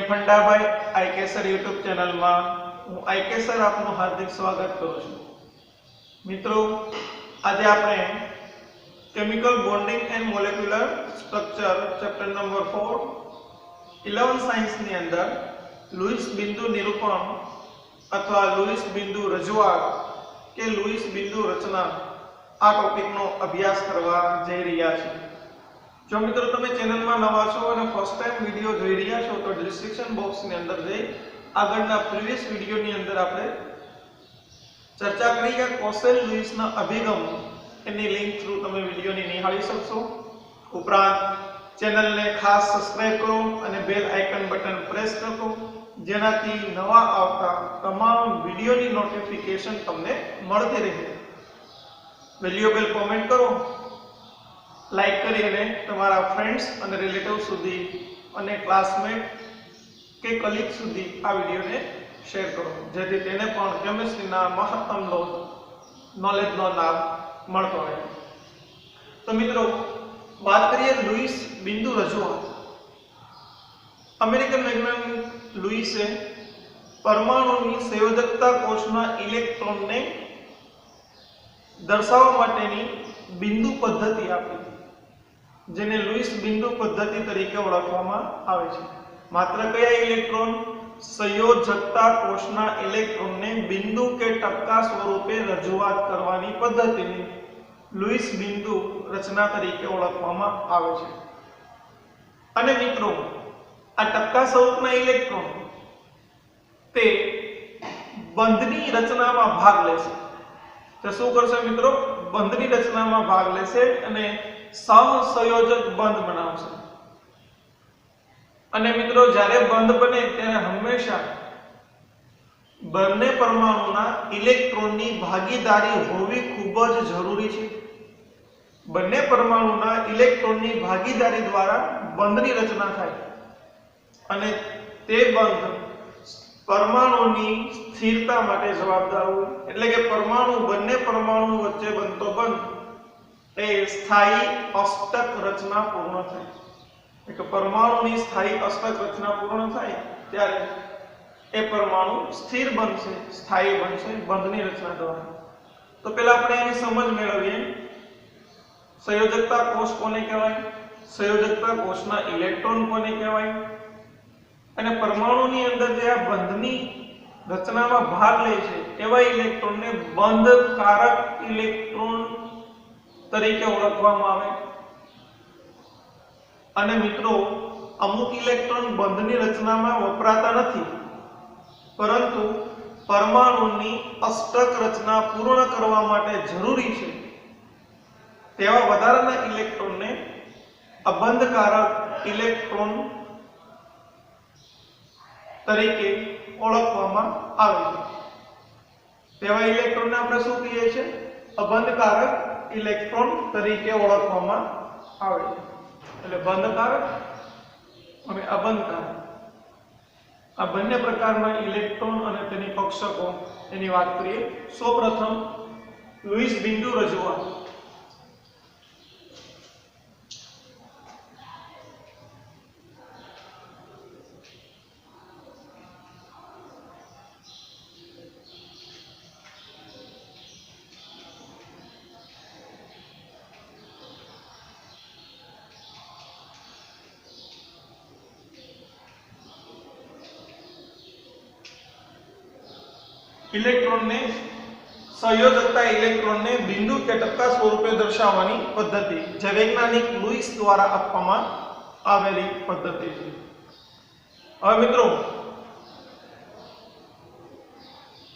फंडाभाई आईकेसर YouTube channel में हूँ आईकेसर आपनु हार्दिक स्वागत करूँ छूं। मित्रों, आज आपणे chemical bonding and molecular structure chapter number 4 11 science ની અંદર લुईस બિંદુ નિરૂપણ अथवा लुईस बिंदु रजूआत के लुईस बिंदु रचना आ टॉपिक नो अभ्यास करवा जई रह्या छीए। जो मित्रों तमे चेनल में नवा छो और फर्स्ट टाइम वीडियो જોઈ રહ્યા છો तो डिस्क्रिप्शन बॉक्स ની અંદર જઈ આગળના પ્રીવિયસ વિડિયો ની અંદર આપણે ચર્ચા કરી કે કોસેલ લुईस ના અભિગમ એની લિંક થ્રુ તમે વિડિયો ની નિહાળી શકશો। ઉપરાંત ચેનલ ને ખાસ સબસ્ક્રાઇબ કરો અને બેલ આઇકન બટન પ્રેસ કરો જેનાથી નવા આવતા તમામ વિડિયોની નોટિફિકેશન તમને મળતી રહે। વેલ્યુએબલ કોમેન્ટ કરો, लाइक करीने तमारा फ्रेंड्स और रिलेटिव सुधी और क्लासमेट के कलीग सुधी आ वीडियो ने शेर करो जेथी तेने पण केमिस्ट्रीना महत्तम नॉलेजनो लाभ मळतो रहे। तो मित्रों, बात करिए लुईस बिंदु रजूआत। अमेरिकन वैज्ञानिक लुईसे परमाणुनी संयोजकता कोषना इलेक्ट्रॉन ने दर्शाववा माटेनी बिंदु पद्धति आपी जेने लुईस बिंदु पद्धति तरीके ओळखवामां आवे छे। मात्र कया इलेक्ट्रॉन संयोजकता कोषना इलेक्ट्रॉन ने बिंदु के टपका स्वरूपे रजूआत करवानी पद्धतिने लुईस बिंदु रचना तरीके ओळखवामां आवे छे। अने मित्रों, आ टपका स्वरूपना इलेक्ट्रॉन ते बंधनी रचनामां भाग लेशे। तो शुं करशे मित्रों? बंधनी रचनामां भाग लेशे अने सहसंयोजक बंध बनावशे। अने मित्रों, ज्यारे बंध बने त्यारे हमेशा बंने परमाणुना इलेक्ट्रॉननी भागीदारी होवी खूब ज जरूरी छे। बंने परमाणुना इलेक्ट्रॉननी भागीदारी द्वारा बंधनी रचना थाय अने ते बंध परमाणुनी स्थिरता माटे जवाबदार होय। एटले के परमाणु बंने परमाणु वच्चे बनतो बंध ए स्थायी अष्टक रचना पूर्ण थाय। एक परमाणुनी स्थायी अष्टक रचना पूर्ण थाय त्यारे ए परमाणु स्थिर बनशे, स्थायी बनशे बंधनी रचना द्वारा। तो पहला આપણે એની સમજ મેળવીએ। સંયોજકતા કોષ કોને કહેવાય? સંયોજકતા કોષના ઇલેક્ટ્રોન કોને કહેવાય? અને પરમાણુની અંદર જે આ બંધની રચનામાં ભાગ લે છે એવા ઇલેક્ટ્રોનને બંધકારક ઇલેક્ટ્રોન તરીકે ઓળખવામાં આવે। અને મિત્રો, અમુક ઇલેક્ટ્રોન બંધની રચનામાં વપરાતા નથી પરંતુ પરમાણુની અષ્ટક રચના પૂર્ણ કરવા માટે જરૂરી છે તેવા વધારાના ઇલેક્ટ્રોનને અબંધકારક ઇલેક્ટ્રોન તરીકે ઓળખવામાં આવે છે। તેવા ઇલેક્ટ્રોનને આપણે શું કહીએ છીએ? અબંધકારક ઇલેક્ટ્રોન તરીકે ઓળખવામાં આવે છે। એટલે બંધકારક અને અબંધકારક આ બંને પ્રકારના ઇલેક્ટ્રોન અને તેની કક્ષકો એની વાત કરીએ। સૌપ્રથમ લुईस बिंदु રજૂઆત। इलेक्ट्रॉन ने संयोजकता इलेक्ट्रॉन ने बिंदु के टपका स्वरूपे दर्शावવાની પદ્ધતિ જે વૈજ્ઞાનિક લुईस દ્વારા આપવામાં આવેલી પદ્ધતિ છે। હવે મિત્રો,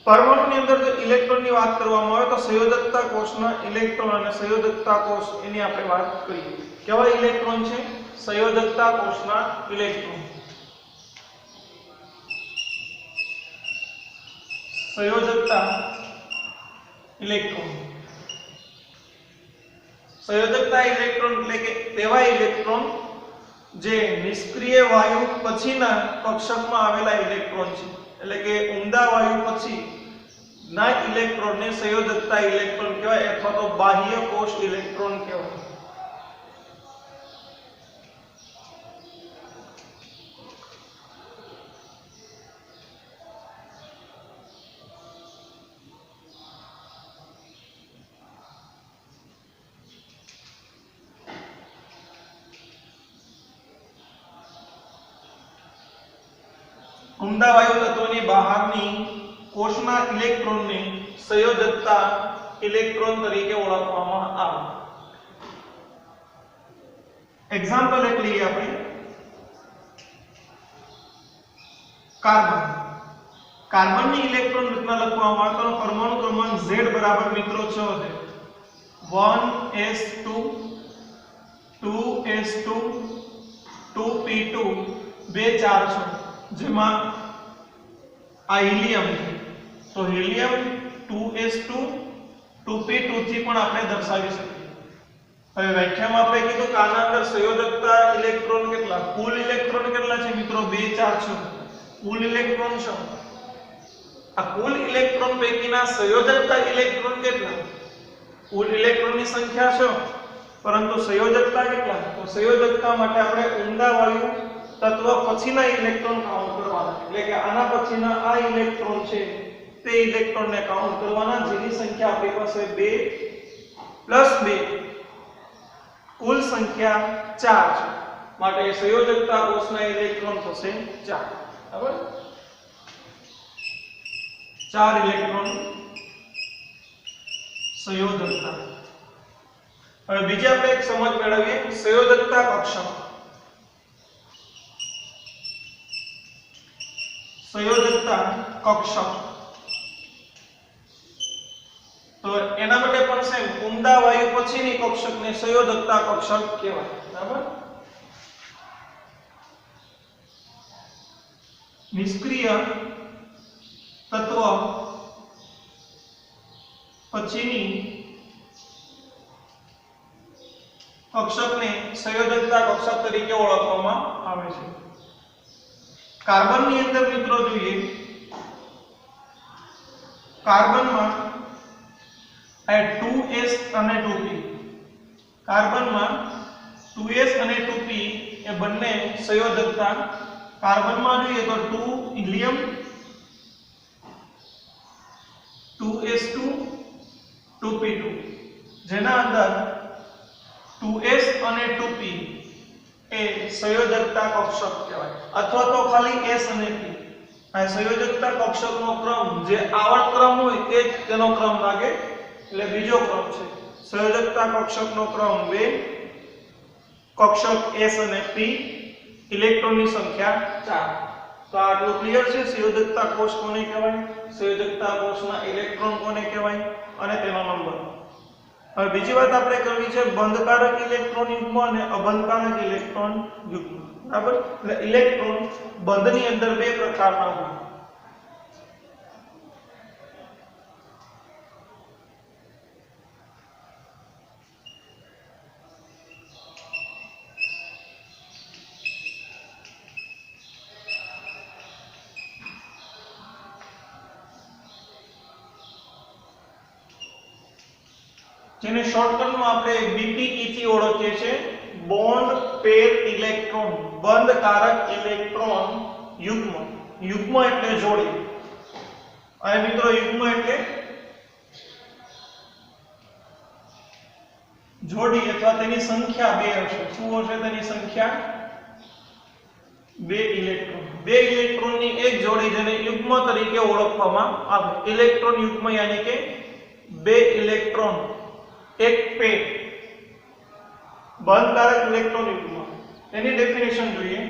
પરમાણુની અંદર જો ઇલેક્ટ્રોનની વાત કરવામાં આવે તો સંયોજકતા કોષના ઇલેક્ટ્રોન અને સંયોજકતા કોષ એની આપણે વાત કરીએ। કેવા ઇલેક્ટ્રોન છે? સંયોજકતા કોષના ઇલેક્ટ્રોન। संयोजकता इलेक्ट्रॉन। संयोजकता इलेक्ट्रॉन એટલે કે તેવા ઇલેક્ટ્રોન જે નિષ્ક્રિય વાયુ પછીના કક્ષકમાં આવેલા ઇલેક્ટ્રોન છે। એટલે કે ઊંડા વાયુ પછી ના ઇલેક્ટ્રોનને સંયોજકતા ઇલેક્ટ્રોન કહેવાય અથવા તો બાહ્ય કોષ ઇલેક્ટ્રોન કહેવાય। ઉમદા વાયુ તત્વની બહારની કોષના ઇલેક્ટ્રોનને સંયોજકતા ઇલેક્ટ્રોન તરીકે ઓળખવામાં આવે. એક્ઝામ્પલ એક લઈએ આપણે. કાર્બનની ઇલેક્ટ્રોન રચના લખવામાં આવે તો પરમાણુ ક્રમાંક Z બરાબર મિત્રો 6 છે. 1s2 2s2 2p2 2 4 છે, જેમાં આ હિલિયમ છે. તો હિલિયમ 2s2 2p2 થી પણ આપણે દર્શાવી શકીએ. હવે વ્યાખ્યામાં આપણે કીધું કે આના અંદર સંયોજકતા ઇલેક્ટ્રોન કેટલા, કુલ ઇલેક્ટ્રોન કેટલા છે મિત્રો? 2 4 છે. કુલ ઇલેક્ટ્રોન છે. આ કુલ ઇલેક્ટ્રોન પૈકીના સંયોજકતા ઇલેક્ટ્રોન કેટલા? કુલ ઇલેક્ટ્રોનની સંખ્યા છે, પરંતુ સંયોજકતા કેટલા? તો સંયોજકતા માટે આપણે ઉમદા વાયુ તત્વ પછીના ઇલેક્ટ્રોન કાઉન્ટ કરવાના. એટલે કે આના પછીના આ ઇલેક્ટ્રોન છે તે ઇલેક્ટ્રોનને કાઉન્ટ કરવાના, જેની સંખ્યા આપણી પાસે 2 + 2 કુલ સંખ્યા 4 છે. માટે સંયોજકતા કોષના ઇલેક્ટ્રોન થશે 4. બરાબર? 4 ઇલેક્ટ્રોન સંયોજકતા. હવે બીજી આપણે એક સમજ મેળવીએ, સંયોજકતા કક્ષક. સંયોજકતા કક્ષક તો એના માટે પણ સેમ ઉમદા વાયુ પછીની કક્ષકને સંયોજકતા કક્ષક કહેવાય. બરાબર? નિષ્ક્રિય તત્વ પછીની કક્ષકને સંયોજકતા કક્ષક તરીકે ઓળખવામાં આવે છે. કાર્બનની અંદર મિત્રો જોઈએ, કાર્બનમાં આ 2s અને 2p, કાર્બનમાં 2s અને 2p એ બંને સંયોજકતા. કાર્બનમાં જોઈએ તો 2 હિલિયમ 2s2 2p2, જેના અંદર 2s અને 2p એ સંયોજકતા કક્ષક કહેવાય, અથવા તો ખાલી s અને p. આ સંયોજકતા કક્ષકનો ક્રમ જે આવર્ત ક્રમ હોય તે જ તેનો ક્રમ લાગે, એટલે બીજો ક્રમ છે. સંયોજકતા કક્ષકનો ક્રમ 2, કક્ષક s અને p, ઇલેક્ટ્રોનની સંખ્યા 4. તો આટલું ક્લિયર છે. સંયોજકતા કોષ કોને કહેવાય, સંયોજકતા કોષના ઇલેક્ટ્રોન કોને કહેવાય અને તેનો નંબર. હવે બીજી વાત આપણે કરવી છે બંધકારક ઇલેક્ટ્રોન યુગ્મ અને અબંધકારક ઇલેક્ટ્રોન યુગ્મ. બરાબર? એટલે ઇલેક્ટ્રોન બંધની અંદર બે પ્રકારના હોય. જેને શોર્ટકટમાં આપણે BPE થી ઓળખીએ છીએ, બોન્ડ પેર ઇલેક્ટ્રોન, બંધકારક ઇલેક્ટ્રોન યુગ્મ. યુગ્મ એટલે જોડી, અને મિત્રો યુગ્મ એટલે જોડી અથવા તેની સંખ્યા 2 હશે. શું હશે તેની સંખ્યા? 2 ઇલેક્ટ્રોન. 2 ઇલેક્ટ્રોનની એક જોડી જેને યુગ્મ તરીકે ઓળખવામાં આવે. ઇલેક્ટ્રોન યુગ્મ યાની કે 2 ઇલેક્ટ્રોન એક પેર, બંધકારક ઇલેક્ટ્રોન યુગ્મ. એની ડેફિનેશન જોઈએ.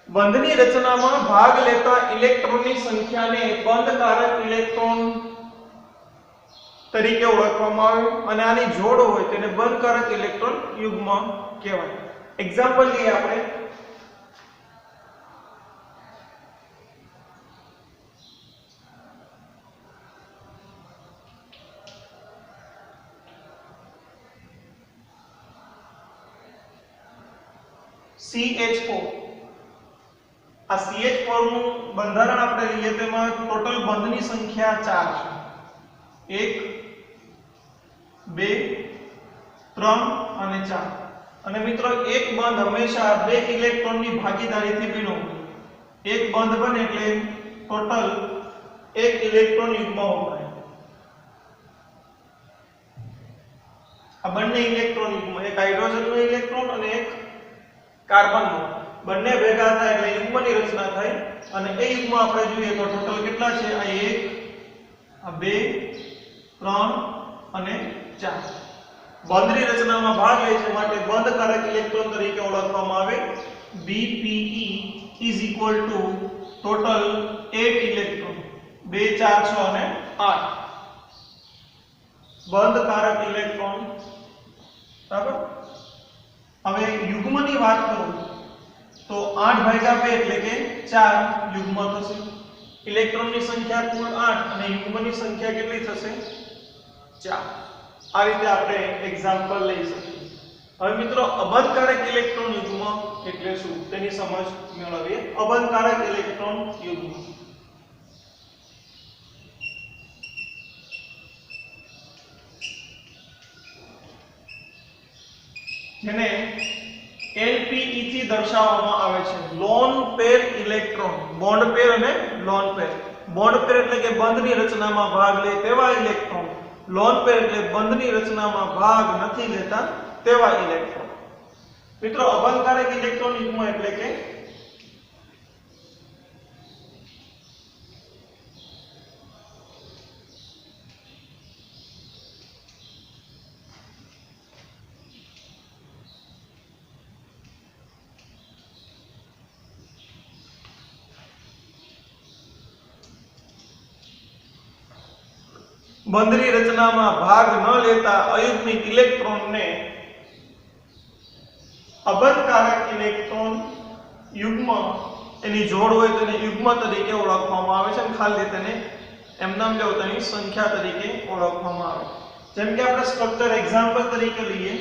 બંધની રચનામાં ભાગ લેતા ઇલેક્ટ્રોનની સંખ્યાને બંધકારક ઇલેક્ટ્રોન તરીકે ઓળખવામાં આવે, અને આની જોડ હોય તેને બંધકારક ઇલેક્ટ્રોન યુગ્મ કહેવાય. એક્ઝામ્પલ લઈએ આપણે. CH4. આ CH4 નું બંધારણ આપણે લઈએ તો એમાં ટોટલ બંધની સંખ્યા 4 છે. 1 2 3 અને 4. અને મિત્રો એક બંધ હંમેશા 2 ઇલેક્ટ્રોનની ભાગીદારીથી બન્યો. એક બંધ બને એટલે ટોટલ એક ઇલેક્ટ્રોન યુગ્મ વપરાય. આ બંને ઇલેક્ટ્રોન યુગ્મ, એક હાઇડ્રોજનનો ઇલેક્ટ્રોન અને એક કાર્બનનો, બંને ભેગા થાય એટલે યુગ્મની રચના થાય. અને એ યુગ્મ આપણે જોઈએ તો ટોટલ કેટલા છે? આ 1, આ 2, 3 અને 4. બંધની રચનામાં ભાગ લે છે માટે બંધકારક ઇલેક્ટ્રોન તરીકે ઓળખવામાં આવે. BPE is equal to total 8 electron, 2, 4, 6 અને 8 બંધકારક ઇલેક્ટ્રોન. બરાબર. હવે યુગ્મની વાત કરું તો 8 ભાગ્યા 2 એટલે કે 4 યુગ્મ થશે. ઇલેક્ટ્રોનની સંખ્યા કુલ 8 અને યુગ્મની સંખ્યા કેટલી થશે? 4. આ રીતે આપણે એક્ઝામ્પલ લઈ શકીએ. હવે મિત્રો અબંધકારક ઇલેક્ટ્રોન યુગ્મ એટલે શું તેની સમજ મેળવીએ. અબંધકારક ઇલેક્ટ્રોન યુગ્મ જેને LPE થી દર્શાવવામાં આવે છે. Lone pair electron. બોન્ડ પેર અને લોન પેર. બોન્ડ પેર એટલે કે બંધની રચનામાં ભાગ લે તેવા ઇલેક્ટ્રોન. લોન પેર એટલે બંધની રચનામાં ભાગ નથી લેતા તેવા ઇલેક્ટ્રોન. મિત્રો અબંધકારક ઇલેક્ટ્રોન યુગ્મ એટલે કે બંધની રચનામાં ભાગ ન લેતા અયુગ્મિક ઇલેક્ટ્રોનને અબંધકારક ઇલેક્ટ્રોન યુગ્મ, એની જોડ હોય તેને યુગ્મ તરીકે ઓળખવામાં આવે છે. અને ખાલી તેને એમ નામ લેવું તેની સંખ્યા તરીકે ઓળખવામાં આવે. જેમ કે આપણે સ્ટ્રક્ચર એક્ઝામ્પલ તરીકે લઈએ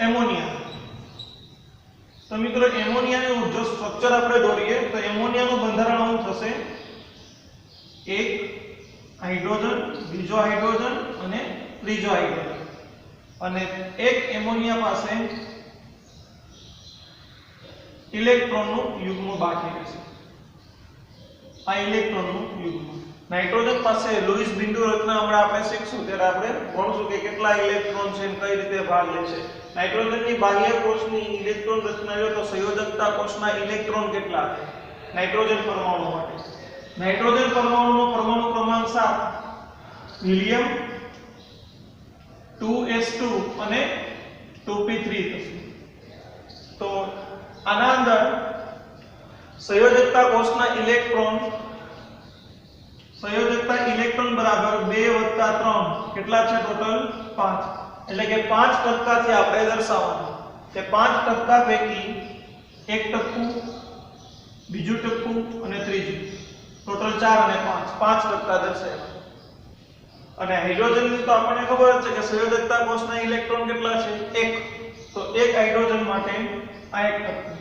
એમોનિયા. તો મિત્રો એમોનિયાનું જો સ્ટ્રક્ચર આપણે દોરીએ તો એમોનિયાનું બંધારણ શું થશે? એક હાઇડ્રોજન, બીજો હાઇડ્રોજન અને ત્રીજો હાઇડ્રોજન. અને એક એમોનિયા પાસે ઇલેક્ટ્રોનનું યુગ્મ બાકી રહેશે. આ ઇલેક્ટ્રોનનું યુગ્મ. નાઇટ્રોજન પાસે લુઈસ બિંદુ રચના હમણાં આપણે શીખશું ત્યારે આપણે ભણશું કે કેટલા ઇલેક્ટ્રોન છે અને કઈ રીતે ભાગ લે છે. નાઇટ્રોજનની બાહ્ય કોષની ઇલેક્ટ્રોન રચના લો તો સંયોજકતા કોષના ઇલેક્ટ્રોન કેટલા છે નાઇટ્રોજન પરમાણુ માટે? નાઇટ્રોજન પરમાણુનો પરમાણુ ક્રમાંક 7, હિલિયમ 2s2 અને 2p3 થશે. તો આના અંદર સંયોજકતા કોષના ઇલેક્ટ્રોન બરાબર 2 + 3 કેટલા છે? ટોટલ 5. એટલે કે 5% થી આપણે દર્શાવવાનું કે 5% પૈકી 1 ટપકું, બીજું ટપકું અને ત્રીજું, ટોટલ 4 અને 5 દર્શાવ્યા. અને હાઇડ્રોજનની તો આપણને ખબર જ છે કે સંયોજકતા કોષના ઇલેક્ટ્રોન કેટલા છે? 1. તો એક હાઇડ્રોજન માટે આ 1 ટપકું.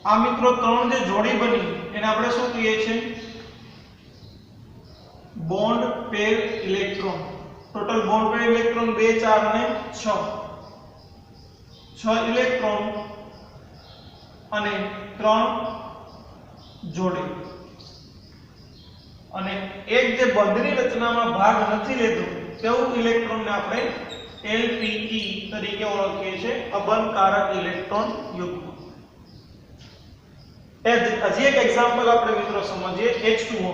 આ મિત્રો ત્રણ જે જોડી બની એને આપણે શું કહીએ છીએ? બોન્ડ પેર ઇલેક્ટ્રોન. ટોટલ બોન્ડ પેર ઇલેક્ટ્રોન 2, 4 અને 6 ઇલેક્ટ્રોન અને 3 જોડી. અને એક જે બંધની રચનામાં ભાગ નથી લેતો તેવું ઇલેક્ટ્રોનને આપણે LPE તરીકે ઓળખીએ છીએ, અબંધકારક ઇલેક્ટ્રોન યુગ્મ. હજી એક એક્ઝામ્પલ આપણે મિત્રો સમજીએ H2O.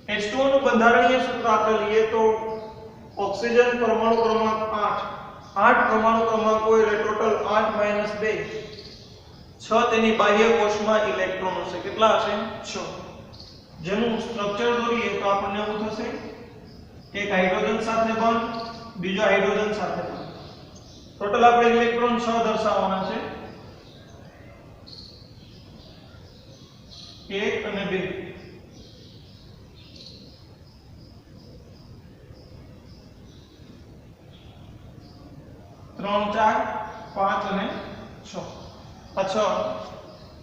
H2O નું બંધારણીય સૂત્ર આપણે લઈએ તો ઓક્સિજન પરમાણુ ક્રમાંક 8 પરમાણુ ક્રમાંક હોય એટલે ટોટલ 8 - 2 6 તેની બાહ્ય કોષમાં ઇલેક્ટ્રોન હશે. કેટલા હશે? 6. જેનું સ્ટ્રક્ચર દોરીએ તો આપણને શું થશે? એક હાઇડ્રોજન સાથે બંધ, બીજો હાઇડ્રોજન સાથે બંધ. ટોટલ આપણે ઇલેક્ટ્રોન 6 દર્શાવવાના છે. 1 અને 2. 3, 4, 5 અને 6. આ 6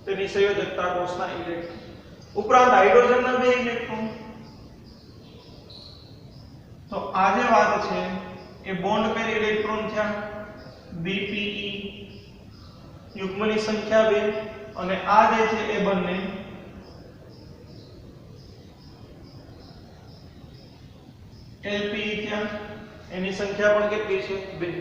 તેની સંયોજકતા કોષના ઇલેક્ટ્રોન. ઉપરાંત હાઇડ્રોજનના 2 ઇલેક્ટ્રોન। તો આ જે વાત છે એ બોન્ડ પેર ઇલેક્ટ્રોન થયા BPE યુગ્મની સંખ્યા 2 અને આ જે છે એ બંને LPE થયા એની સંખ્યા પણ કેટલી છે 2।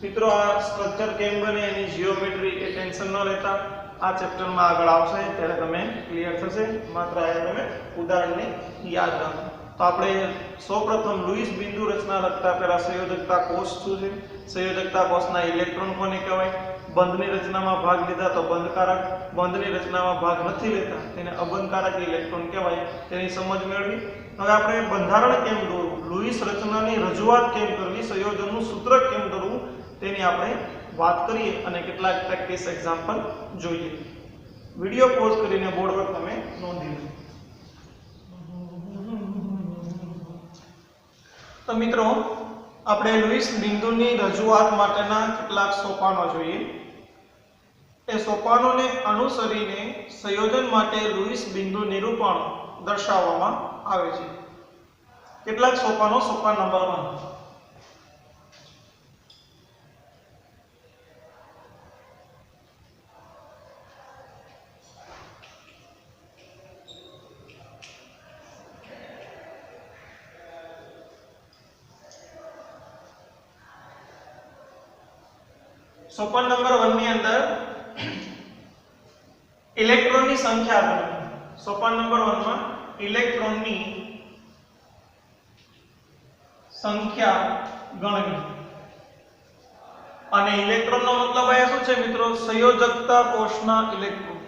મિત્રો આ સ્ટ્રક્ચર કેમ બને એની જીઓમેટ્રી એ ટેન્શન ન લેતા, આ ચેપ્ટરમાં આગળ આવશે ત્યારે તમે ક્લિયર થશે, માત્ર આ તમે ઉદાહરણને યાદ રાખો। તો આપણે સૌપ્રથમ લુઈસ બિંદુ રચના લખતા પહેલા સંયોજકતા કોષ શું છે, સંયોજકતા કોષના ઇલેક્ટ્રોન કોને કહેવાય, બંધની રચનામાં ભાગ લીધા તો બંધકારક, બંધની રચનામાં ભાગ નથી લેતા તેને અબંધકારક ઇલેક્ટ્રોન કહેવાય, તેની સમજ મેળવી। હવે આપણે બંધારણ કેમ દોરવું, લુઈસ રચનાની રજૂઆત કેમ કરવી, સંયોજનનું સૂત્ર કેમ દોરવું તેની આપણે વાત કરીએ અને કેટલાક પ્રેક્ટિસ એક્ઝામ્પલ જોઈએ। વિડિયો પોઝ કરીને બોર્ડ પર તમે નોંધી લો। તો મિત્રો આપણે લુઈસ બિંદુની રજૂઆત માટેના કેટલાક સોપાનો જોઈએ। એ સોપાનોને અનુસરીને સંયોજન માટે લુઈસ બિંદુ નિરૂપણ દર્શાવવામાં આવે છે। કેટલાક સોપાનો, સોપાન નંબર 1 સોપાન નંબર 1 ની અંદર ઇલેક્ટ્રોનની સંખ્યા ગણવી। સોપાન નંબર 1 માં ઇલેક્ટ્રોનની સંખ્યા ગણવી અને ઇલેક્ટ્રોનનો મતલબ આ શું છે મિત્રો, સંયોજકતા કોષના ઇલેક્ટ્રોન,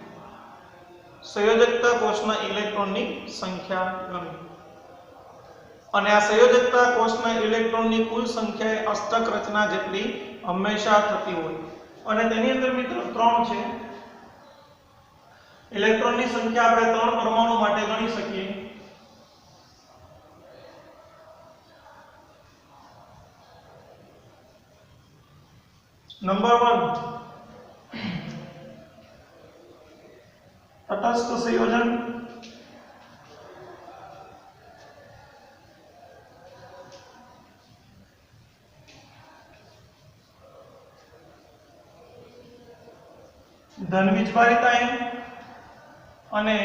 સંયોજકતા કોષના ઇલેક્ટ્રોનની સંખ્યા ગણવી અને આ સંયોજકતા કોષના ઇલેક્ટ્રોનની કુલ સંખ્યા એ અષ્ટક રચના જેટલી હંમેશા થતી હોય અને તેની અંદર મિત્રો 3 છે। ઇલેક્ટ્રોનની સંખ્યા આપણે 3 પરમાણુ માટે ગણી શકીએ। નંબર 1 તટસ્થ સંયોજન, ધન વીજભારિત આયન અને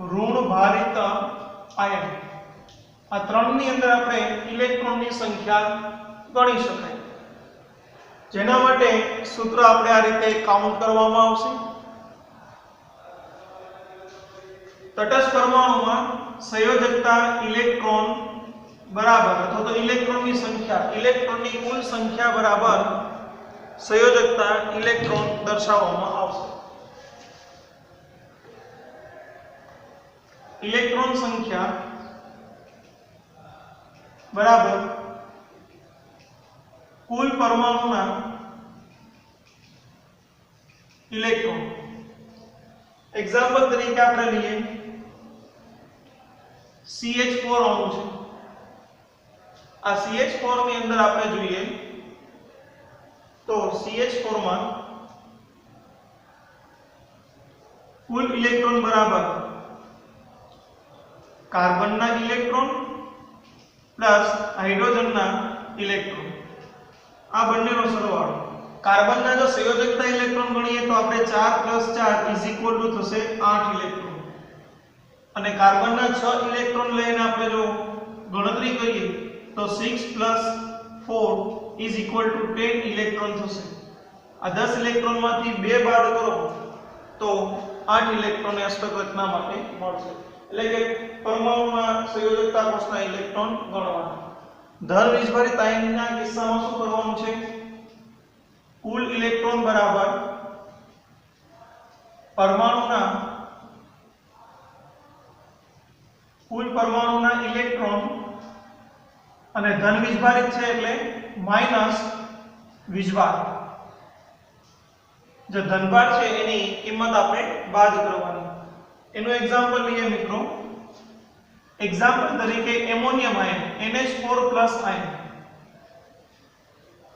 ઋણ ભારિત આયન, આ ત્રણની અંદર આપણે ઇલેક્ટ્રોનની સંખ્યા ગણી શકાય। જેના માટે સૂત્ર આપણે આ રીતે કાઉન્ટ કરવામાં આવશે। તટસ્થ પરમાણુમાં સંયોજકતા ઇલેક્ટ્રોન બરાબર અથવા તો ઇલેક્ટ્રોનની સંખ્યા, ઇલેક્ટ્રોનની કુલ સંખ્યા બરાબર સંયોજકતા ઇલેક્ટ્રોન દર્શાવવામાં આવશે। ઇલેક્ટ્રોન સંખ્યા બરાબર કુલ પરમાણુના ઇલેક્ટ્રોન। એક્ઝામ્પલ તરીકે આપણે લઈએ CH4 અણુ છે, આ CH4 ની અંદર આપણે જોઈએ તો CH4 માં કુલ ઇલેક્ટ્રોન બરાબર કાર્બનના ઇલેક્ટ્રોન પ્લસ હાઇડ્રોજનના ઇલેક્ટ્રોન, આ બંનેનો સરવાળો। કાર્બનના જો સંયોજકતા ઇલેક્ટ્રોન ગણીએ તો આપણે 4 + 4 થશે 8 ઇલેક્ટ્રોન અને કાર્બનના 6 ઇલેક્ટ્રોન લઈને આપણે જો ગણતરી કરીએ તો 6 + 4 = 10 ઇલેક્ટ્રોન થશે। આ 10 ઇલેક્ટ્રોનમાંથી 2 બાદ કરો તો 8 ઇલેક્ટ્રોન અષ્ટક રચના માટે મળશે। એટલે કે પરમાણુના સંયોજકતા કોષના ઇલેક્ટ્રોન ગણવાના। ધન વીજભારિત આયનના કિસ્સામાં શું કરવાનું છે, કુલ ઇલેક્ટ્રોન બરાબર પરમાણુના ઇલેક્ટ્રોન અને ધન વીજભારિત છે એટલે માઈનસ વીજભાર, जो धनभार है एनी किंमत आपने बाद करवानी। एनु एग्जांपल लिए मित्रों, एग्जांपल तरीके एमोनियम आयन NH4+ आयन।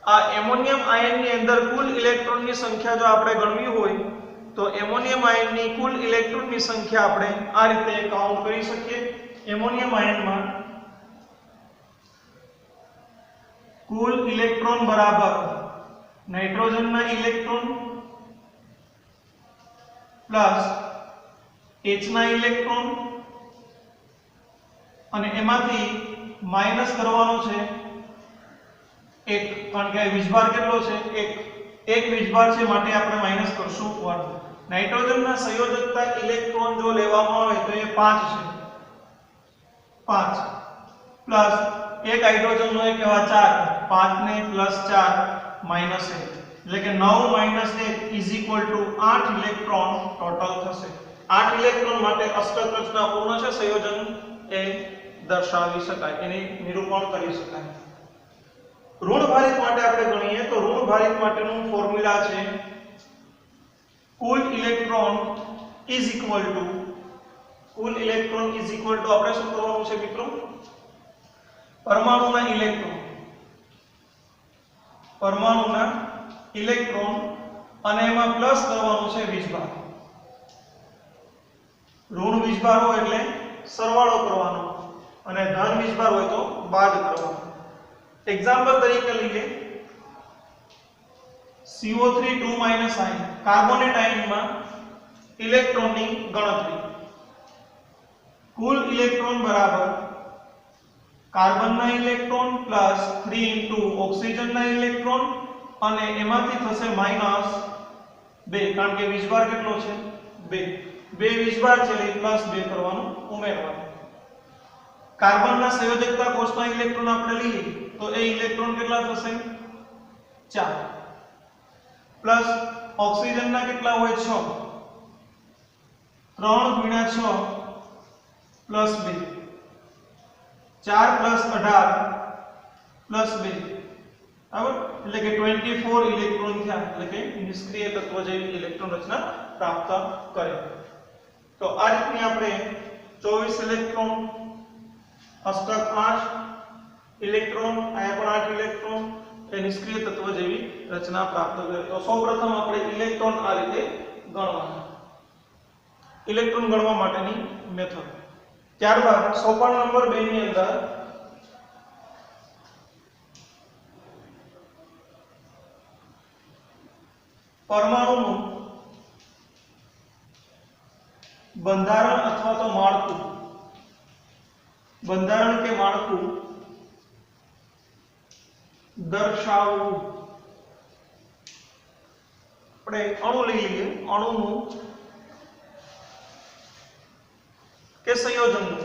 आ एमोनियम आयन ની અંદર કુલ ઇલેક્ટ્રોન ની સંખ્યા જો આપણે ગણવી હોય तो एमोनियम आयन ની કુલ ઇલેક્ટ્રોન ની સંખ્યા આપણે આ રીતે કાઉન્ટ કરી શકીએ। એમોનિયમ આયન માં કુલ ઇલેક્ટ્રોન બરાબર નાઇટ્રોજન ના ઇલેક્ટ્રોન પ્લસ H ના ઇલેક્ટ્રોન અને એમાંથી માઈનસ કરવાનો છે એક, કારણ કે વીજભાર કેટલો છે એક વીજભાર છે માટે આપણે માઈનસ કરશું 1। નાઇટ્રોજનના સંયોજકતા ઇલેક્ટ્રોન જો લેવામાં આવે તો એ 5 છે, 5 પ્લસ એક હાઇડ્રોજનનો એક એવા 4, 5 ને પ્લસ 4 માઈનસ 1 એટલે કે 9 minus 1 is equal to 8 electron total થશે। 8 ઇલેક્ટ્રોન માટે અષ્ટક રચના પૂર્ણ છે, સંયોજન એ દર્શાવી શકાય, એને નિરૂપણ કરી શકાય। ઋણ ભારિત માટે આપણે ગણીએ તો ઋણ ભારિત માટેનું ફોર્મ્યુલા છે કુલ ઇલેક્ટ્રોન ઇઝ ઇક્વલ ટુ આપણે શું કરવાનું છે મિત્રો, પરમાણુના ઇલેક્ટ્રોન અને એમાં પ્લસ કરવાનું છે વીજભાર। ઋણ વીજભાર હોય એટલે સરવાળો કરવાનો અને ધન વીજભાર હોય તો બાદ કરવાનો। एग्जांपल तरीके लीजिए CO3 2 आयन कार्बोनेट आयन में इलेक्ट्रॉन ની ગણતરી કુલ ઇલેક્ટ્રોન બરાબર કાર્બન ના ઇલેક્ટ્રોન પ્લસ 3 ઇન્ટુ ઓક્સિજન ના ઇલેક્ટ્રોન અને એમાંથી થશે માઈનસ 2 કારણ કે વીજભાર કેટલો છે 2 વીજભાર છે એટલે પ્લસ 2 કરવાનું ઉમેરવાનું। કાર્બન ના સંયોજકતા કોષના ઇલેક્ટ્રોન આપણે લઈએ तो ए इलेक्ट्रॉन કેટલા થશે 4 પ્લસ ઓક્સિજન ના કેટલા હોય 6, 3 ગુણ્યા 6 પ્લસ 2, 4 પ્લસ 18 પ્લસ 2 બરાબર, એટલે કે 24 ઇલેક્ટ્રોન થયા, એટલે કે નિષ્ક્રિય તત્વ જેવી ઇલેક્ટ્રોન રચના પ્રાપ્ત કરે। તો આ રીતની આપણે 24 ઇલેક્ટ્રોન અષ્ટક 8 इलेक्ट्रॉन आया पर 8 इलेक्ट्रॉन ए निष्क्रिय तत्व जेवी रचना प्राप्त करे। तो सर्वप्रथम આપણે ઇલેક્ટ્રોન આ રીતે ગણવાના, ઇલેક્ટ્રોન ગણવા માટેની મેથડ। ત્યારબાદ સોપાન નંબર 2 ની અંદર પરમાણુનું બંધારણ અથવા તો માળખું, બંધારણ કે માળખું દર્શાવવું। આપણે અણુ લઈ લઈએ, અણુનું કે સંયોજનનું,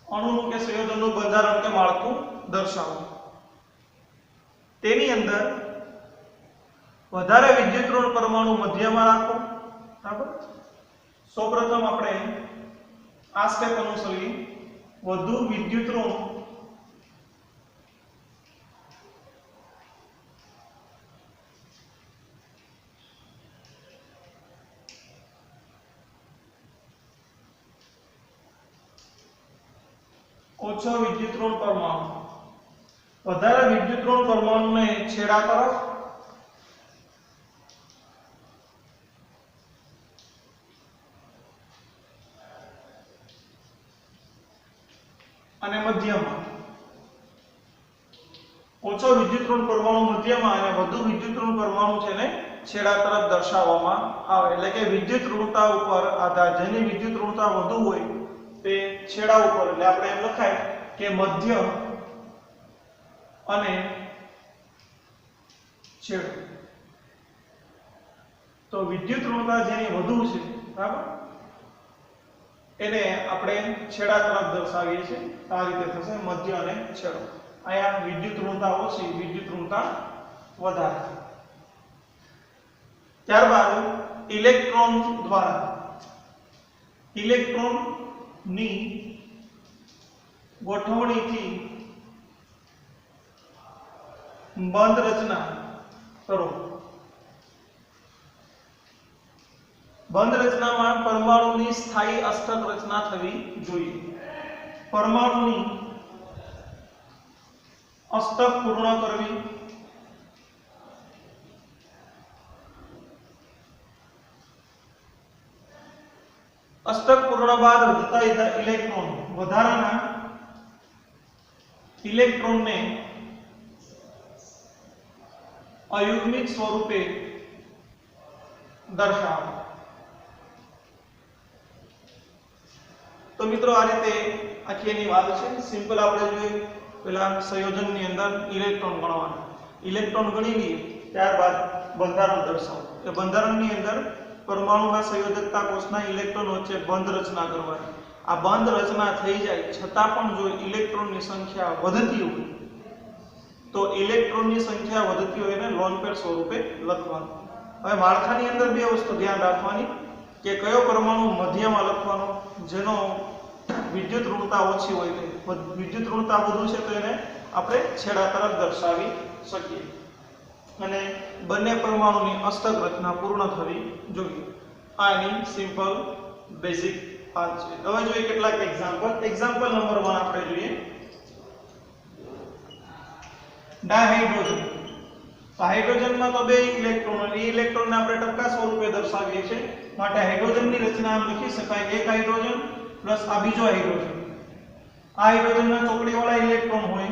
અણુનું કે સંયોજનનું બંધારણ કે માળખું દર્શાવવું। તેની અંદર વધારે વિદ્યુતઋણ પરમાણુ મધ્યમાં રાખો, બરાબર। સૌપ્રથમ આપણે આ સ્ટેપ અનુસરીએ। વધુ વિદ્યુતઋણ ઓછો વિદ્યુતઋણ પરમાણુ, વધારે વિદ્યુતઋણ પરમાણુને છેડા તરફ અને મધ્યમાં, ઓછો વિદ્યુતઋણ પરમાણુ મધ્યમાં અને વધુ વિદ્યુતઋણ પરમાણુ છે ને છેડા તરફ દર્શાવવામાં આવે। એટલે કે વિદ્યુતઋણતા ઉપર આધાર, જેની વિદ્યુતઋણતા વધુ હોય તે છેડા ઉપર, એટલે આપણે એમ લખાય કે મધ્ય અને છેડો। તો વિદ્યુતઋણતા જેની વધુ છે, બરાબર, એને આપણે છેડા તરફ દર્શાવીએ છીએ। આ રીતે થશે મધ્ય અને છેડો। અહીંયા વિદ્યુતઋણતા ઓછી, વિદ્યુતઋણતા વધારે। ત્યારબાદ ઇલેક્ટ્રોન દ્વારા, ઇલેક્ટ્રોનની ગોઠવણીથી બંધ રચના કરો। બંધ રચનામાં પરમાણુની સ્થાયી અષ્ટક રચના થવી જોઈએ। પરમાણુની અષ્ટક પૂર્ણ કરવી અષ્ટક પૂર્ણ બાદ વધતા ઇલેક્ટ્રોન વધારાના ઇલેક્ટ્રોનને અયુગ્મિક સ્વરૂપે દર્શાવો. તો મિત્રો આ રીતે આખી એની વાત છે. સિમ્પલ આપણે જોઈએ પેલા સંયોજનની અંદર ઇલેક્ટ્રોન ગણવાના. ઇલેક્ટ્રોન ગણી લઈએ ત્યારબાદ બંધારણ દર્શાવો. એ બંધારણની અંદર પરમાણુના સંયોજકતા કોષના ઇલેક્ટ્રોન વચ્ચે બંધ રચના કરવાની. આ બંધ રચના થઈ જાય છતાં પણ જો ઇલેક્ટ્રોનની સંખ્યા વધતી હોય તો ઇલેક્ટ્રોનની સંખ્યા વધતી હોય એને લોન પેર સ્વરૂપે લખવાનું. હવે માળખાની અંદર બે વસ્તુ ધ્યાન રાખવાની કે કયો પરમાણુ મધ્યમાં લખવાનો, જેનો વિદ્યુત ઋણતા ઓછી હોય તે. વિદ્યુત ઋણતા વધુ છે તો એને આપણે છેડા તરફ દર્શાવી શકીએ. અને બંને પરમાણુની અષ્ટક રચના પૂર્ણ થવી જોઈએ. આ એની સિમ્પલ બેઝિક વાત છે. હવે જોઈએ કેટલાક એક્ઝામ્પલ. એક્ઝામ્પલ નંબર 1 આપણે જોઈએ ડાયહાઇડ્રોજન. તો હાઇડ્રોજનમાં તો બે ઇલેક્ટ્રોન હોય. એ ઇલેક્ટ્રોનને આપણે ટપકા સ્વરૂપે દર્શાવીએ છીએ. માટે હાઇડ્રોજનની રચના આમ લખી શકાય એક હાઇડ્રોજન પ્લસ આ બીજો હાઇડ્રોજન. આ હાઇડ્રોજનના ચોકડીવાળા ઇલેક્ટ્રોન હોય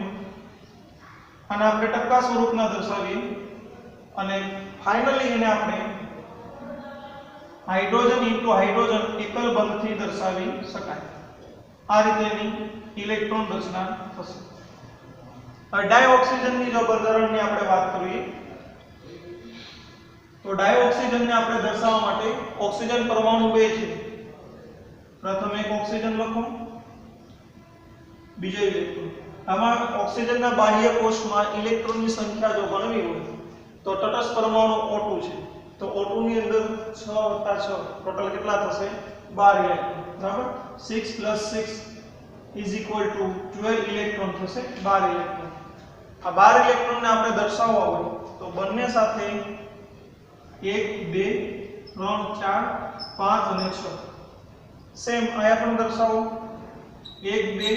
અને આપણે ટપકા સ્વરૂપના દર્શાવીએ અને ફાઇનલી એને આપણે હાઇડ્રોજન ઇન્ટુ હાઇડ્રોજન એકલ બંધથી દર્શાવી શકાય. આ રીતે એની ઇલેક્ટ્રોન રચના થશે. ડાયઓક્સિજનની જો બંધારણની આપણે વાત કરીએ તો ડાયઓક્સિજનને આપણે દર્શાવવા માટે ઓક્સિજન પરમાણુ બે છે. પ્રથમ એક ઓક્સિજન લખો, બીજો ઇલેક્ટ્રોન. આમાં ઓક્સિજનના બાહ્ય કોષમાં ઇલેક્ટ્રોનની સંખ્યા જો ગણવી હોય તો તટસ્થ પરમાણુ O2 છે. તો O2 ની અંદર 6 + 6 ટોટલ કેટલા થશે? 12 ઇલેક્ટ્રોન. બરાબર? 6 + 6 = 12 ઇલેક્ટ્રોન થશે. 12 ઇલેક્ટ્રોન. આ 12 ઇલેક્ટ્રોનને આપણે દર્શાવવા હોય તો બંને સાથે 1 2 3 4 5 અને 6 સેમ આયા પણ દર્શાવો. 1 2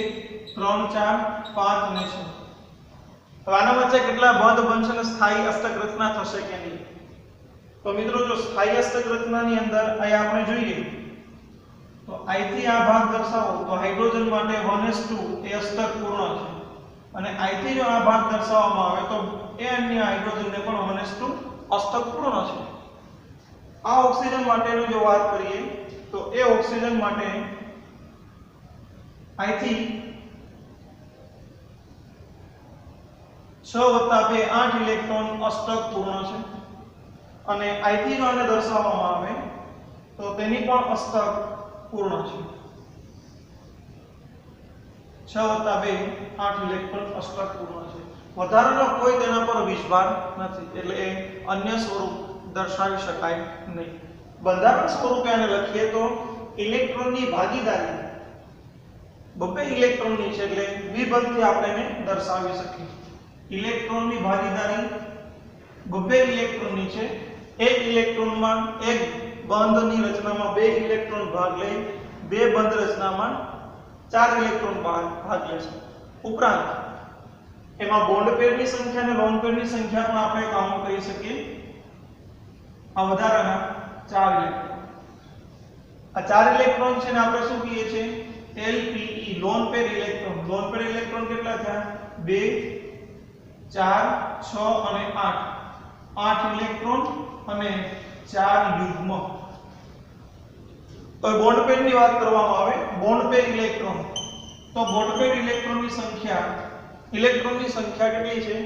3 4 5 અને 6. હવે આના વચ્ચે કેટલા બંધ બનશે અને સ્થાયી અષ્ટક રચના થશે કે નહીં? તો મિત્રો જો સ્થાયી અષ્ટક રચનાની અંદર આયા આપણે જોઈએ તો I થી આ ભાગ દર્શાવો તો હાઇડ્રોજન માટે 1s2 એ અષ્ટક પૂર્ણ છે. અને I થી જો આ ભાગ દર્શાવવામાં આવે તો એ અન્ય હાઇડ્રોજનને પણ 1s2 અષ્ટક પૂર્ણ છે. આ ઓક્સિજન માટેની જો વાત કરીએ તો એ ઓક્સિજન માટે I થી 6 + 2 8 ઇલેક્ટ્રોન અષ્ટક પૂર્ણ છે. અને I થી જો આને દર્શાવવામાં આવે તો તેની પણ અષ્ટક પૂર્ણ છે. 6 + 2 8 ઇલેક્ટ્રોન અષ્ટક પૂર્ણ છે. વધારાનો કોઈ તેના પર વિષભાર નથી, એટલે એ અન્ય સ્વરૂપ દર્શાવી શકાય નહીં. બંધારણ સ્વરૂપે આને લખીએ તો ઇલેક્ટ્રોનની ભાગીદારી બબ્બે ઇલેક્ટ્રોનની છે એટલે દ્વિબંધથી આપણે એને દર્શાવી શકીએ. ઇલેક્ટ્રોનની ભાગીદારી બબ્બે ઇલેક્ટ્રોનની છે. એક ઇલેક્ટ્રોનમાં એક બંધની રચનામાં બે ઇલેક્ટ્રોન ભાગ લે, બે બંધ રચનામાં 4 ઇલેક્ટ્રોન ભાગ લે છે. ઉપરાંત એમાં બોન્ડ પેરની સંખ્યા અને લોન પેરની સંખ્યા પણ આપણે કાઉન્ટ કરી શકીએ. આ વધારાના 4 ઇલેક્ટ્રોન. આ 4 ઇલેક્ટ્રોન છે ને આપણે શું કહીએ છીએ? LPE lone pair electron. Lone pair electron કેટલા થયા? 2 4 6 અને 8. 8 ઇલેક્ટ્રોન અને 4 યુગ્મ. તો બોન્ડ પેરની વાત કરવામાં આવે બોન્ડ પેર ઇલેક્ટ્રોન તો બોન્ડ પેર ઇલેક્ટ્રોનની સંખ્યા કેટલી છે?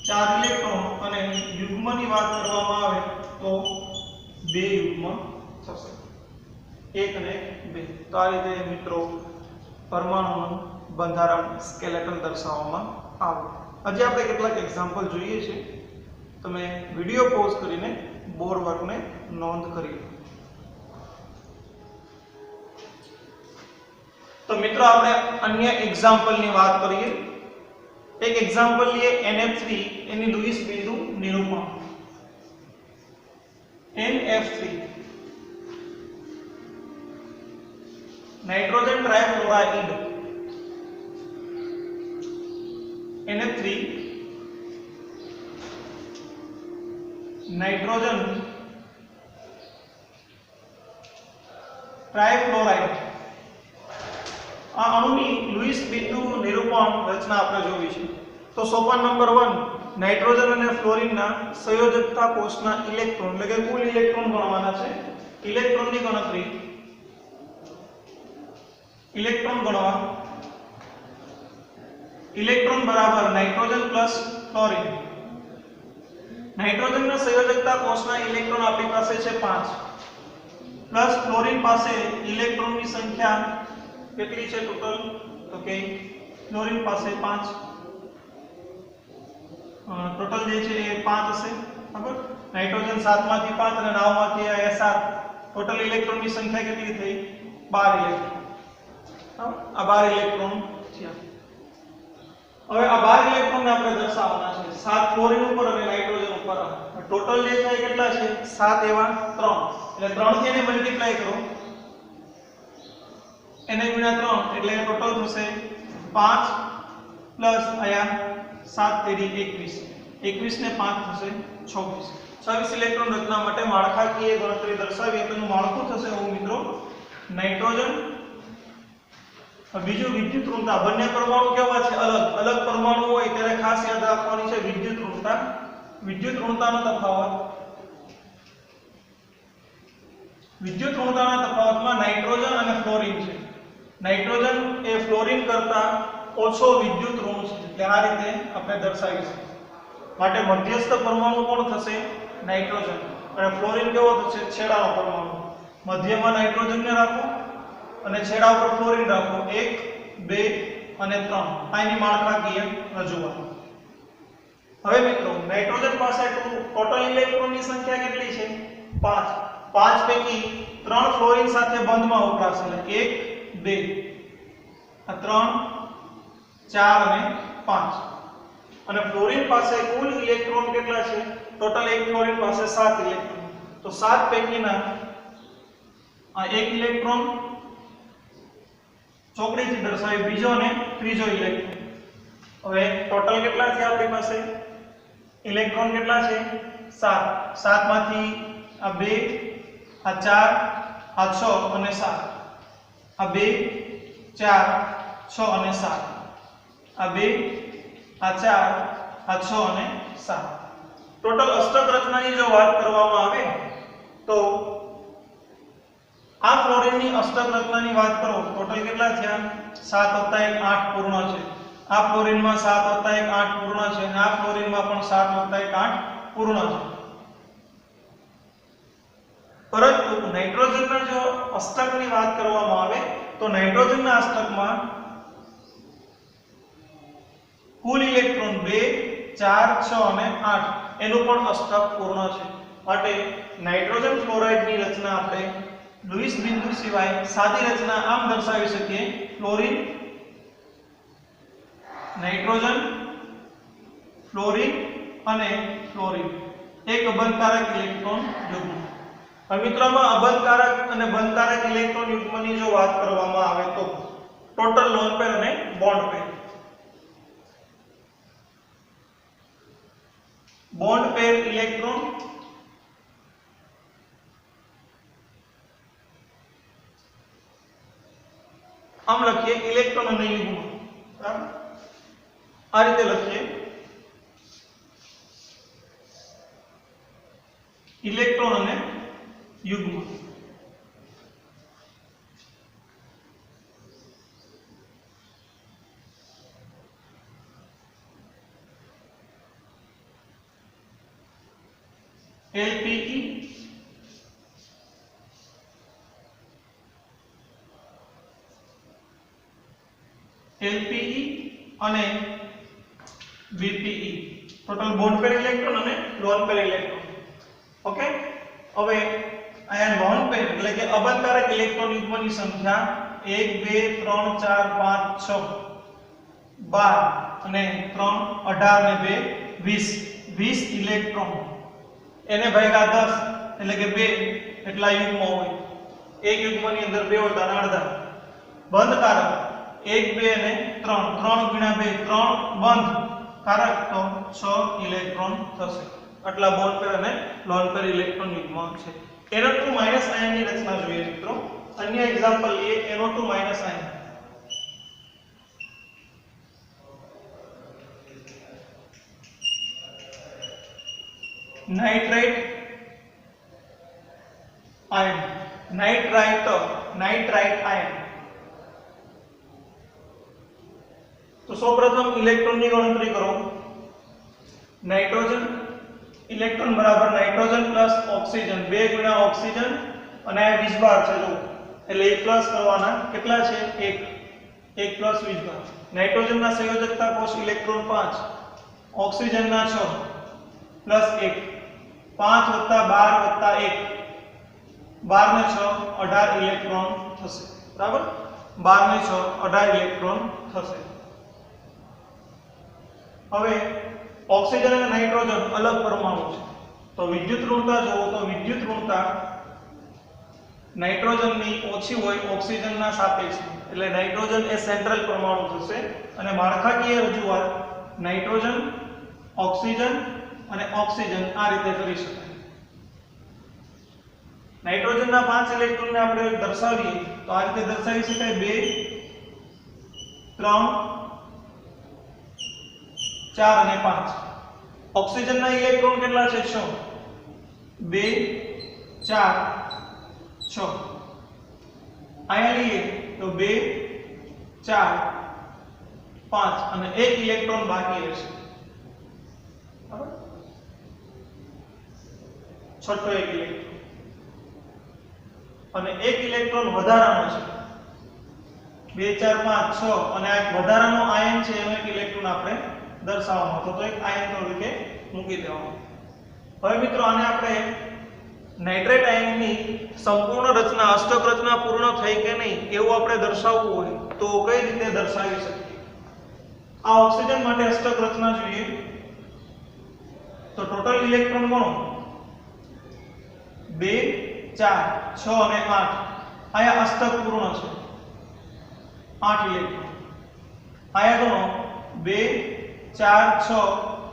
4 ઇલેક્ટ્રોન અને યુગ્મની વાત કરવામાં આવે તો 2 યુગ્મ થશે. 1 અને 2. તો આ રીતે મિત્રો પરમાણુનું બંધારણ સ્કેલેટન દર્શાવવામાં આવે. હજી આપણે કેટલાક એક્ઝામ્પલ જોઈએ છે. તમે વિડિયો પોઝ કરીને બોર વર્કને નોંધ કરી લો. તો મિત્રો આપણે અન્ય એક્ઝામ્પલની વાત કરીએ. એક એક્ઝામ્પલ લઈએ NF3 એની લુઈસ બિંદુ નિરૂપણ. NF3 nitrogen ટ્રાઇફ્લોરાઇડ. NF3 નાઇટ્રોજન ટ્રાયફ્લોરાઇડ આ અણુની લુઈસ બિંદુ નિરૂપણ રચના આપણે જોવી છે. તો સોપાન નંબર 1 નાઇટ્રોજન અને ફ્લોરિનના સંયોજકતા કોષના ઇલેક્ટ્રોન એટલે કે કુલ ઇલેક્ટ્રોન ગણવાના છે. ઇલેક્ટ્રોનની ગણતરી ઇલેક્ટ્રોન ગણવા ઇલેક્ટ્રોન બરાબર નાઇટ્રોજન પ્લસ ફ્લોરિન. નાઇટ્રોજનના સંયોજકતા કોષના ઇલેક્ટ્રોન આપણી પાસે છે 5 પ્લસ ફ્લોરિન પાસે ઇલેક્ટ્રોનની સંખ્યા કેટલી છે ટોટલ? તો કે ફ્લોરિન પાસે 5 ટોટલ જે છે એ 5 હશે. બરાબર. નાઇટ્રોજન 7 માંથી 5 અને 9 માંથી 7 ટોટલ ઇલેક્ટ્રોનની સંખ્યા કેટલી થઈ? 12 ઇલેક્ટ્રોન. આ 12 ઇલેક્ટ્રોન થયા. હવે આ 12 ઇલેક્ટ્રોનને આપણે દર્શાવવાના છે 7 ફ્લોરિન ઉપર અને નાઇટ્રોજન ઉપર. ટોટલ જે થાય કેટલા છે? 7 એવા 3 એટલે 3 થી એને મલ્ટીપ્લાય કરો એને ગુણ્યા 3 એટલે ટોટલ થશે 5 પ્લસ આયા 7 તેરી 21 21 ને 5 થશે 26 ઇલેક્ટ્રોન રચના માટે માળખાકીય ગણતરી દર્શાવીએ તો એનું માળખું થશે એવું મિત્રો નાઇટ્રોજન બીજું વિદ્યુત ઋણતા. બંને પરમાણુ કેવા છે? અલગ અલગ પરમાણુ હોય ત્યારે ખાસ યાદ રાખવાની છે વિદ્યુત ઋણતા. વિદ્યુત ઋણતાનો તફાવત વિદ્યુત ઋણતાના તફાવતમાં નાઇટ્રોજન અને ફ્લોરિન છે. નાઇટ્રોજન એ ફ્લોરિન કરતા ઓછો વિદ્યુત ઋણ છે એટલે આ રીતે આપણે દર્શાવીશું. માટે મધ્યસ્થ પરમાણુ કોણ થશે? નાઇટ્રોજન. અને ફ્લોરિન કેવો થશે? છેડાનો પરમાણુ. મધ્યમાં નાઇટ્રોજનને રાખો અને છેડા ઉપર ફ્લોરિન રાખો 1 2 અને 3 આની માળખાકીય રજૂઆત. હવે મિત્રો નાઇટ્રોજન પાસે ટોટલ ઇલેક્ટ્રોનની સંખ્યા કેટલી છે? 5. 5 પૈકી 3 ફ્લોરિન સાથે બંધમાં વપરાશે એટલે 1 2 આ 3 4 અને 5. અને ફ્લોરિન પાસે કુલ ઇલેક્ટ્રોન કેટલા છે? ટોટલ એક ફ્લોરિન પાસે 7 ઇલેક્ટ્રોન. તો 7 પૈકીના આ એક ઇલેક્ટ્રોન ચોકડીથી દર્શાવી બીજો અને ત્રીજો ઇલેક્ટ્રોન. હવે ટોટલ કેટલા છે આપણી પાસે? ઇલેક્ટ્રોન કેટલા છે? 7. 7 માંથી આ 2 આ 4 આ 6 અને 7 આ 2 4 6 અને 7 આ 2 આ 4 આ 6 અને 7. ટોટલ અષ્ટક રચનાની જો વાત કરવામાં આવે તો આ ફ્લોરિનની અષ્ટક રચનાની વાત કરો ટોટલ કેટલા થયા? 7 + 1 8 પૂર્ણ છે. આ ફ્લોરિનમાં 7 + 1 8 પૂર્ણ છે અને આ ફ્લોરિનમાં પણ 7 + 1 8 પૂર્ણ છે. પરંતુ નાઇટ્રોજનના જો અષ્ટકની વાત કરવામાં આવે તો નાઇટ્રોજનના અષ્ટકમાં કુલ ઇલેક્ટ્રોન 2 4 6 અને 8 એનું પણ અષ્ટક પૂર્ણ છે. માટે નાઇટ્રોજન ફ્લોરાઇડની રચના આપણે લુઈસ બિંદુ સિવાય સાદી રચના આમ દર્શાવી શકીએ: ફ્લોરિન નાઇટ્રોજન ફ્લોરિન અને ફ્લોરિન એક અબંધકારક ઇલેક્ટ્રોન યુગ્મ. હવે મિત્રોમાં અબંધકારક અને બંધકારક ઇલેક્ટ્રોન યુગ્મની જો વાત કરવામાં આવે તો ટોટલ લોન પેર અને બોન્ડ પેર. બોન્ડ પેર ઇલેક્ટ્રોન આમ લખીએ ઇલેક્ટ્રોન અને યુગ્મ. બરાબર આ રીતે લખીએ ઇલેક્ટ્રોન અને યુગ્મ. LPE LPE અને BPE ટોટલ બોન્ડ પેર ઇલેક્ટ્રોન અને લોન પેર ઇલેક્ટ્રોન. ઓકે. હવે આયા લોન પેર એટલે કે અબંધકારક ઇલેક્ટ્રોન યુગ્મની સંખ્યા 1 2 3 4 5 6 12 અને 3 18 ને 2 20 ઇલેક્ટ્રોન એને ભાગ્યા 10 એટલે કે 2 એટલા યુગ્મ હોય. એક યુગ્મની અંદર 2 હોય તો અડધા. બંધકારક 1 2 અને 3 3 ગુણ્યા 2 3 બંધ કારક તો 6 ઇલેક્ટ્રોન થશે. આટલા બોન્ડ પેર અને લોન પેર ઇલેક્ટ્રોન યુગ્મ છે. એના ટુ માઈનસ આયનની રચના જોઈએ મિત્રો. अन्य एग्जांपल लिए NO2 minus ion. Nitrate ion, nitrite ion. तो सौप्रथम इलेक्ट्रॉन की गणतरी करो। नाइट्रोजन इलेक्ट्रॉन बराबर नाइट्रोजन प्लस ऑक्सीजन 2 गुणा ऑक्सीजन અને આ 20 બાર છે જો એટલે 1 પ્લસ કરવાના કેટલા છે 1 પ્લસ 20 બાર। નાઇટ્રોજન ના સંયોજકતા કોષ ઇલેક્ટ્રોન 5 ऑक्सीजन ना 6 प्लस 1 5 + 12 + 1 12 ने 6 18 इलेक्ट्रॉन થશે બરાબર 12 ने 6 18 इलेक्ट्रॉन થશે। હવે ऑक्सीजन અને नाइट्रोजन अलग परमाणु છે તો વિદ્યુત ઋણતા જોવો તો વિદ્યુત ઋણતા नाइट्रोजन ની ઓછી હોય ऑक्सीजन ના સાપેક્ષમાં એટલે નાઇટ્રોજન એ સેન્ટ્રલ પરમાણુ થશે અને માળખાકીય રજૂઆત નાઇટ્રોજન ऑक्सीजन અને ऑक्सीजन આ રીતે કરી શકાય। नाइट्रोजन ના 5 ઇલેક્ટ્રોન ને આપણે દર્શાવીએ તો આ રીતે દર્શાવી શકાય 2 3 4 અને 5। ऑक्सीजन ના ઇલેક્ટ્રોન કેટલા છે 6 2 4 6 આયા લઈએ તો 2 4 5 અને 1 ઇલેક્ટ્રોન બાકી રહેશે બરાબર છઠ્ઠો 1 ઇલેક્ટ્રોન અને 1 ઇલેક્ટ્રોન વધારાનો છે 2 4 5 6 અને આ એક વધારાનો આયન છે એનો 1 ઇલેક્ટ્રોન આપણે દર્શાવવાનો હતો તો એક આયન તરીકે મૂકી દેવાનો। હવે મિત્રો આને આપણે નાઇટ્રેટ આયનની સંપૂર્ણ રચના અષ્ટક રચના પૂર્ણ થઈ કે નહીં એવું આપણે દર્શાવવું હોય તો કઈ રીતે દર્શાવી શકીએ। આ ઓક્સિજન માટે અષ્ટક રચના જોઈએ તો ટોટલ ઇલેક્ટ્રોન ગણો 2 4 6 અને 8 આયા અષ્ટક પૂર્ણ છે 8 ઇલેક્ટ્રોન। આયા ગણો 2 4 6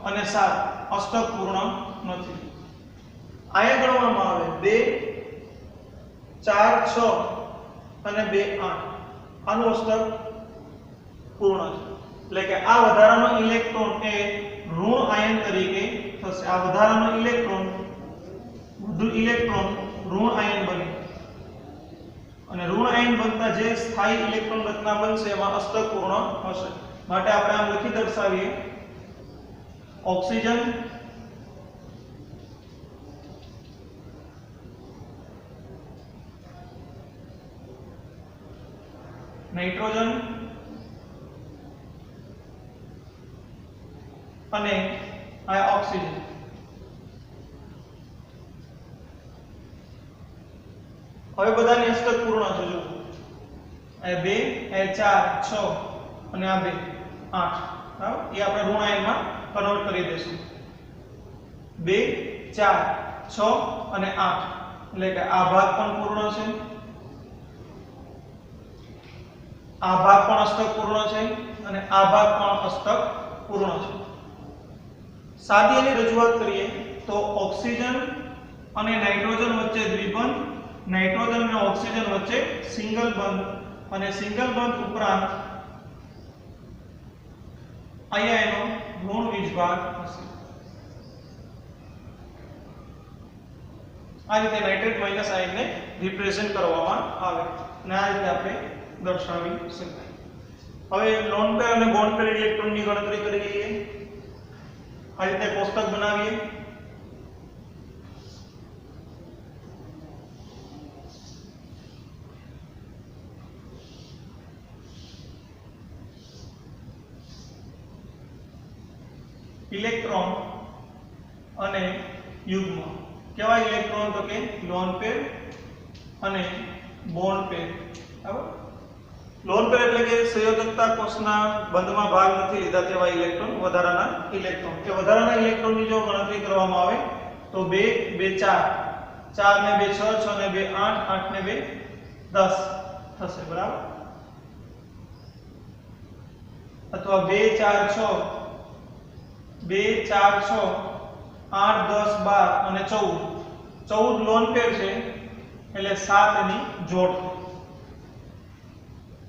અને 7 અષ્ટક પૂર્ણ નથી। આયા ગણવામાં આવે 2 4 6 અને 2 8 આનું અષ્ટક પૂર્ણ છે એટલે કે આ વધારાનો ઇલેક્ટ્રોન એ ઋણ આયન તરીકે થશે। આ વધારાનો ઇલેક્ટ્રોન વધુ ઇલેક્ટ્રોન ઋણ આયન બને અને ઋણ આયન બનતા જે સ્થાયી ઇલેક્ટ્રોન રચના બનશે એમાં અષ્ટક પૂર્ણ હશે। માટે આપણે આમ લખી દર્શાવીએ ऑक्सीजन नाइट्रोजन અને આ ઓક્સિજન। હવે બધાની અષ્ટક પૂર્ણ છે જો આ 2 આ 4 6 અને આ 2 8 બરાબર એ આપણે ઋણ આયનમાં કન્વર્ટ કરી દેશું 2 4 6 અને 8 એટલે કે આ ભાગ પણ પૂર્ણ છે આ ભાગ પણ અષ્ટક પૂર્ણ છે અને આ ભાગ પણ અષ્ટક પૂર્ણ છે। સાદી એની રજૂઆત કરીએ તો ઓક્સિજન અને નાઇટ્રોજન વચ્ચે દ્વિબંધ નાઇટ્રોજન અને ઓક્સિજન વચ્ચે સિંગલ બંધ અને સિંગલ બંધ ઉપરાંત અહીંયા એનો ઋણ વીજભાર હશે। આ રીતે નાઇટ્રેટ માઇનસ આયનને રિપ્રેઝન્ટ કરવામાં આવે અને આ રીતે આપણે દર્શાવી શકાય। હવે લોન પેર અને બોન્ડ પેર ઇલેક્ટ્રોનની ગણતરી કરી લઈએ। આ રીતે કોષ્ટક બનાવીએ। इलेक्ट्रॉन અને યુગ્મ કેવા ઇલેક્ટ્રોન તો કે લોન પેર અને બોન્ડ પેર બરાબર। લોન પેર એટલે કે સંયોજકતા કોષના બંધમાં ભાગ નથી લીધા તેવા ઇલેક્ટ્રોન વધારાના ઇલેક્ટ્રોન કે વધારાના ઇલેક્ટ્રોનની જો ગણતરી કરવામાં આવે તો 2 2 4 4 ને 2 6 6 ને 2 8 8 ને 2 10 થશે બરાબર અથવા 2 4 6 2 4 6 8 10 12 અને 14 14 લોન પેર છે એટલે 7 ની જોડ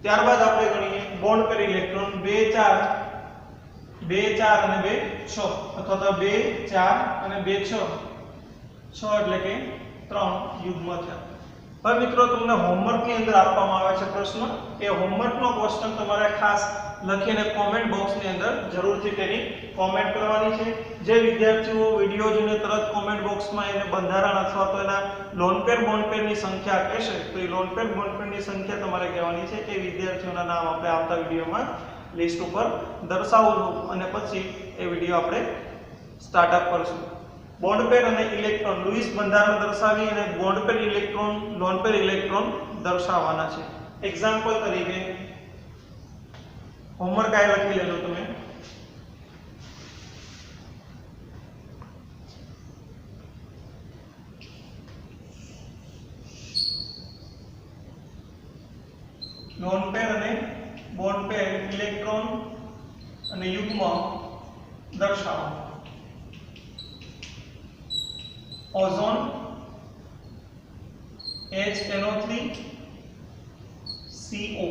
ત્યારબાદ આપણે ગણીએ બોન્ડ પેર ઇલેક્ટ્રોન 2 4 અને 2 6 અથવા તો 2 4 અને 2 6 6 એટલે કે 3 યુગ્મ થયા। હવે મિત્રો તમને હોમવર્ક ની અંદર આપવામાં આવે છે પ્રશ્ન, એ હોમવર્ક નો ક્વેશ્ચન તમારે ખાસ લખીને કોમેન્ટ બોક્સ ની અંદર જરૂરથી તેની કોમેન્ટ કરવાની છે। જે વિદ્યાર્થીઓ વિડિયો જોઈને તરત કોમેન્ટ બોક્સમાં એને બંધારણ અથવા તો એના લોન પેર બોન્ડ પેર ની સંખ્યા કહેશે તો એ લોન પેર બોન્ડ પેર ની સંખ્યા તમારે કહેવાની છે કે વિદ્યાર્થીઓના નામ આપણે આવતા વિડિયોમાં લિસ્ટ ઉપર દર્શાવવું અને પછી એ વિડિયો આપણે સ્ટાર્ટઅપ કરશું। બોન્ડ પેર અને ઇલેક્ટ્રોન લુઈસ બંધારણ દર્શાવી અને બોન્ડ પેર ઇલેક્ટ્રોન લોન પેર ઇલેક્ટ્રોન દર્શાવવાના છે। એક્ઝામ્પલ તરીકે હોમવર્ક આ લખી લેજો તમે। લોન પેર અને બોન્ડ પેર ઇલેક્ટ્રોન અને યુગ્મ દર્શાવો। ઓઝોન HNO3 CO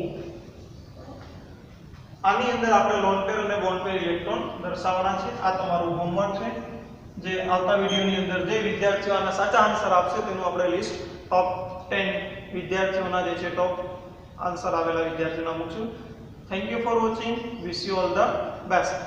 આની અંદર આપણે લોન પેર અને બોન્ડ પેર ઇલેક્ટ્રોન દર્શાવવાના છે। આ તમારું હોમવર્ક છે, જે આવતા વિડિયોની અંદર જે વિદ્યાર્થીઓ આના સાચા આન્સર આપશે તેનું આપણે લિસ્ટ ટોપ 10 વિદ્યાર્થીઓના જે છે ટોપ આન્સર આવેલા વિદ્યાર્થીઓના મૂકશું। Thank you for watching, wish you all the best.